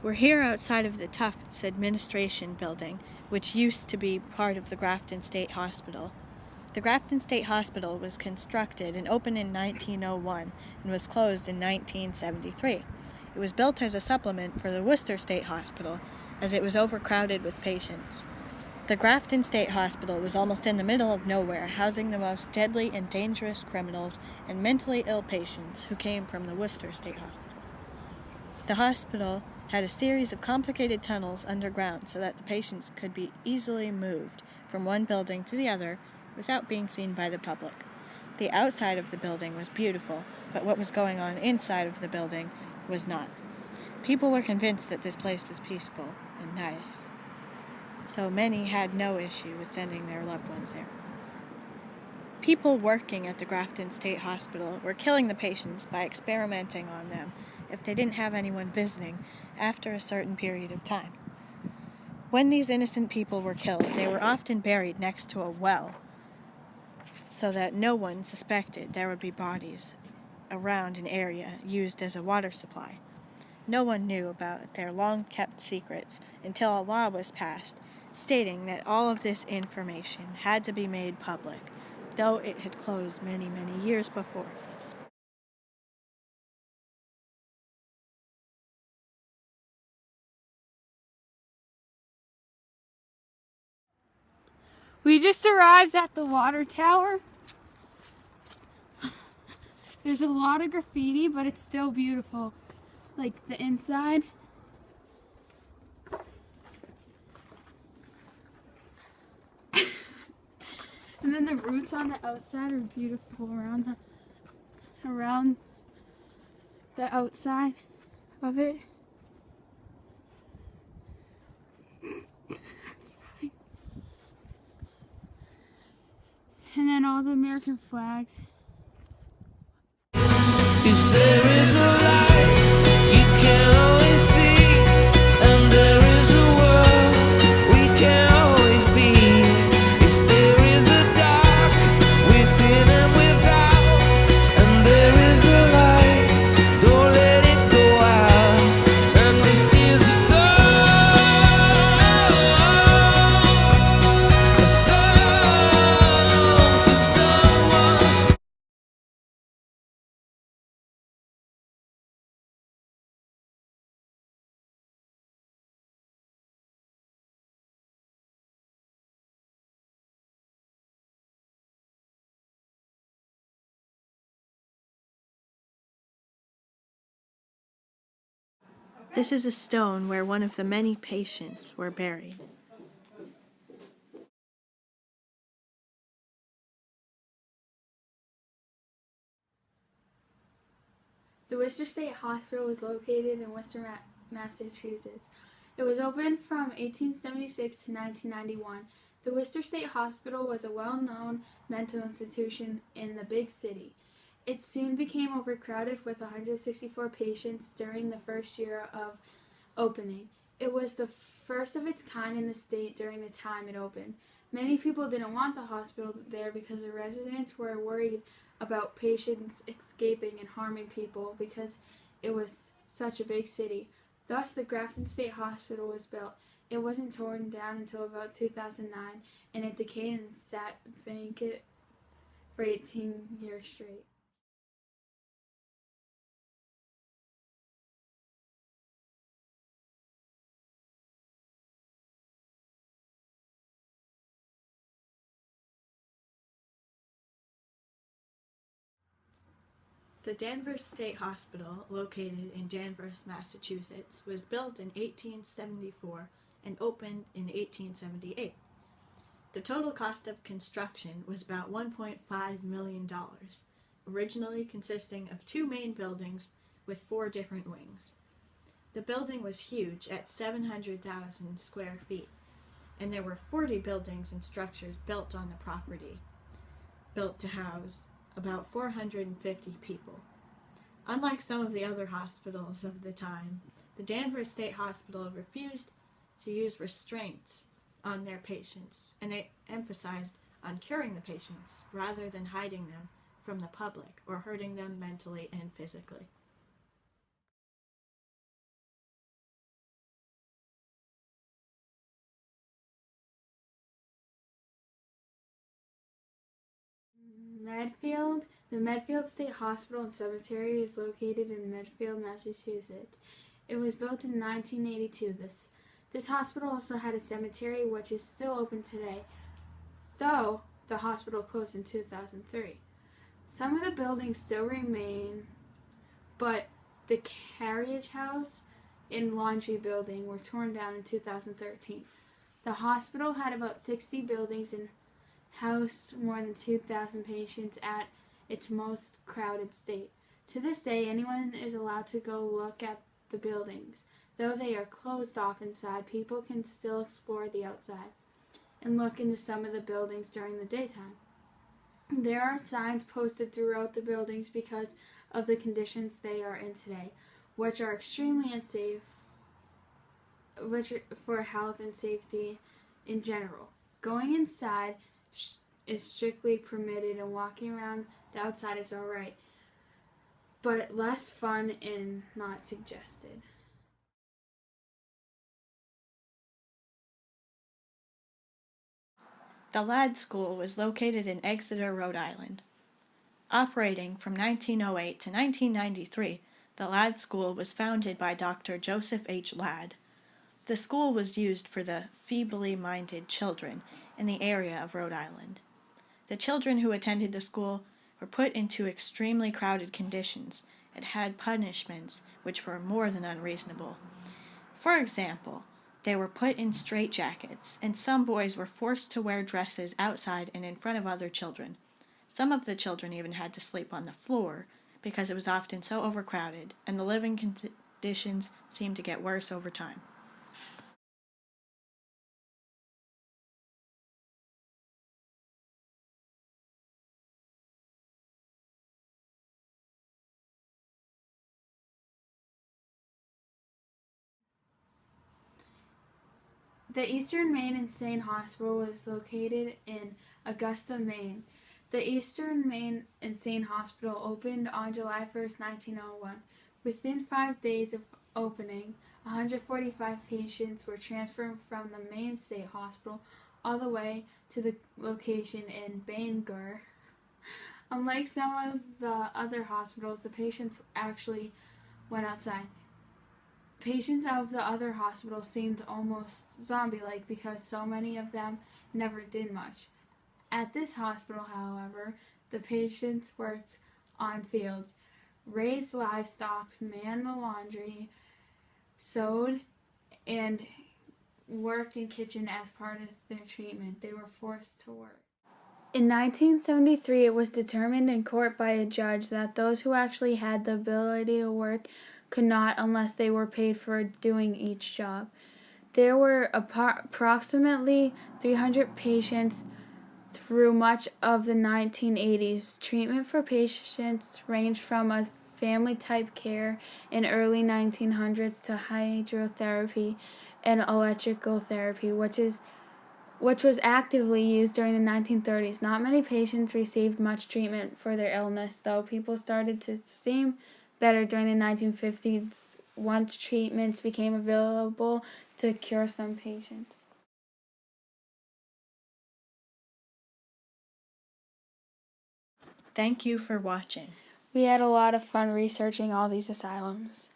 We're here outside of the Tufts Administration Building, which used to be part of the Grafton State Hospital. The Grafton State Hospital was constructed and opened in 1901 and was closed in 1973. It was built as a supplement for the Worcester State Hospital, as it was overcrowded with patients. The Grafton State Hospital was almost in the middle of nowhere, housing the most deadly and dangerous criminals and mentally ill patients who came from the Worcester State Hospital. The hospital had a series of complicated tunnels underground so that the patients could be easily moved from one building to the other without being seen by the public. The outside of the building was beautiful, but what was going on inside of the building was not. People were convinced that this place was peaceful and nice, so many had no issue with sending their loved ones there. People working at the Grafton State Hospital were killing the patients by experimenting on them if they didn't have anyone visiting after a certain period of time. When these innocent people were killed, they were often buried next to a well so that no one suspected there would be bodies around an area used as a water supply. No one knew about their long-kept secrets until a law was passed stating that all of this information had to be made public, though it had closed many, many years before. We just arrived at the water tower. There's a lot of graffiti, but it's still beautiful. Like the inside. And then the roots on the outside are beautiful around the outside of it. And then all the American flags. If there is a light, you can always see, and there is a world we can always be. If there is a dark within and without, and there is a light, don't let it go out. And this is a song for someone. This is a stone where one of the many patients were buried. The Worcester State Hospital was located in Worcester, Massachusetts. It was opened from 1876 to 1991. The Worcester State Hospital was a well-known mental institution in the big city. It soon became overcrowded with 164 patients during the first year of opening. It was the first of its kind in the state during the time it opened. Many people didn't want the hospital there because the residents were worried about patients escaping and harming people because it was such a big city. Thus, the Grafton State Hospital was built. It wasn't torn down until about 2009, and it decayed and sat vacant for 18 years straight. The Danvers State Hospital, located in Danvers, Massachusetts, was built in 1874 and opened in 1878. The total cost of construction was about $1.5 million, originally consisting of two main buildings with 4 different wings. The building was huge at 700,000 square feet, and there were 40 buildings and structures built on the property, built to house about 450 people. Unlike some of the other hospitals of the time, the Danvers State Hospital refused to use restraints on their patients, and they emphasized on curing the patients rather than hiding them from the public or hurting them mentally and physically. Medfield. The Medfield State Hospital and Cemetery is located in Medfield, Massachusetts. It was built in 1982. This hospital also had a cemetery which is still open today, though the hospital closed in 2003. Some of the buildings still remain, but the carriage house and laundry building were torn down in 2013. The hospital had about 60 buildings and housed more than 2,000 patients at its most crowded state. To this day, anyone is allowed to go look at the buildings. Though they are closed off inside, people can still explore the outside and look into some of the buildings during the daytime. There are signs posted throughout the buildings because of the conditions they are in today, which are extremely unsafe for health and safety in general. Going inside is strictly permitted and walking around the outside is alright, but less fun and not suggested. The Ladd School was located in Exeter, Rhode Island. Operating from 1908 to 1993, the Ladd School was founded by Dr. Joseph H. Ladd. The school was used for the feebly minded children in the area of Rhode Island. The children who attended the school were put into extremely crowded conditions and had punishments which were more than unreasonable. For example, they were put in straitjackets, and some boys were forced to wear dresses outside and in front of other children. Some of the children even had to sleep on the floor because it was often so overcrowded, and the living conditions seemed to get worse over time. The Eastern Maine Insane Hospital was located in Augusta, Maine. The Eastern Maine Insane Hospital opened on July 1st, 1901. Within 5 days of opening, 145 patients were transferred from the Maine State Hospital all the way to the location in Bangor. Unlike some of the other hospitals, the patients actually went outside. Patients of the other hospitals seemed almost zombie-like because so many of them never did much. At this hospital, however, the patients worked on fields, raised livestock, manned the laundry, sewed, and worked in kitchen as part of their treatment. They were forced to work. In 1973, it was determined in court by a judge that those who actually had the ability to work could not unless they were paid for doing each job. There were approximately 300 patients through much of the 1980s. Treatment for patients ranged from a family-type care in early 1900s to hydrotherapy and electrical therapy, which was actively used during the 1930s. Not many patients received much treatment for their illness, though people started to seem better during the 1950s once treatments became available to cure some patients. Thank you for watching. We had a lot of fun researching all these asylums.